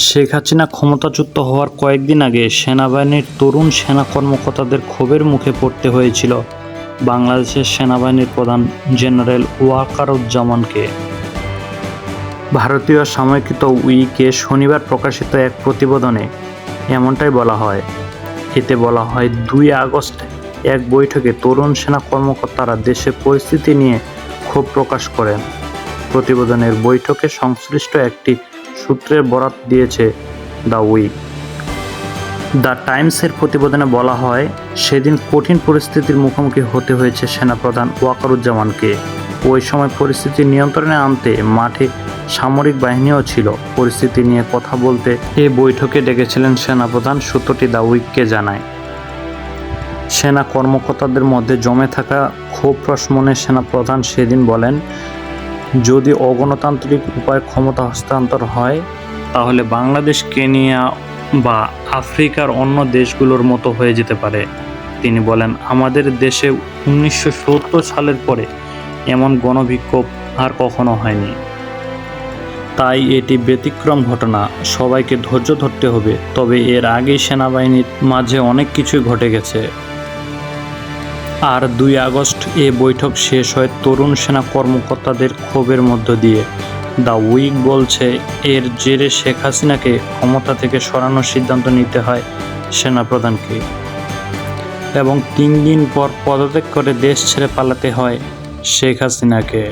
শেখ হাসিনা ক্ষমতাচ্যুত হওয়ার কয়েকদিন আগে সেনাবাহিনীর তরুণ সেনা কর্মকর্তাদের ক্ষোভের মুখে পড়তে হয়েছিল বাংলাদেশের সেনাবাহিনীর প্রধান জেনারেল ওয়াকারুজ্জামানকে। ভারতীয় সাময়িকী উইকে শনিবার প্রকাশিত এক প্রতিবেদনে এমনটাই বলা হয়। এতে বলা হয়, 2 আগস্ট এক বৈঠকে তরুণ সেনা কর্মকর্তারা দেশের পরিস্থিতি নিয়ে ক্ষোভ প্রকাশ করেন। প্রতিবেদনের বৈঠকে সংশ্লিষ্ট একটি সূত্রের বরাত দিয়েছে দ্য উইক। দ্য টাইমসের প্রতিবেদনে বলা হয়, সেদিন কঠিন পরিস্থিতির মুখোমুখি হতে হয়েছে সেনাপ্রধান ওয়াকারুজ্জামানকে। ওই সময় পরিস্থিতি নিয়ন্ত্রণে আনতে মাঠে সামরিক বাহিনীও ছিল। পরিস্থিতি নিয়ে কথা বলতে এ বৈঠকে ডেকেছিলেন সেনাপ্রধান, সূত্রটি দ্য উইককে জানায়। সেনা কর্মকর্তাদের মধ্যে জমে থাকা ক্ষোভ প্রশমনে সেনাপ্রধান সেদিন বলেন, যদি অগণতান্ত্রিক উপায়ে ক্ষমতা হস্তান্তর হয় তাহলে বাংলাদেশ কেনিয়া বা আফ্রিকার অন্য দেশগুলোর মতো হয়ে যেতে পারে। তিনি বলেন, আমাদের দেশে 1970 সালের পরে এমন গণবিক্ষোভ আর কখনো হয়নি। তাই এটি ব্যতিক্রম ঘটনা। সবাইকে ধৈর্য ধরতে হবে। তবে এর আগেই সেনাবাহিনীর মাঝে অনেক কিছুই ঘটে গেছে। আর 2 আগস্ট এ বৈঠক শেষ হয় তরুণ সেনা কর্মকর্তাদের ক্ষোভের মধ্য দিয়ে। দ্য উইক বলছে, এর জেরে শেখ হাসিনাকে ক্ষমতা থেকে সরানোর সিদ্ধান্ত নিতে হয় সেনাপ্রধানকে এবং 3 দিন পর পদত্যাগ করে দেশ ছেড়ে পালাতে হয় শেখ হাসিনাকে।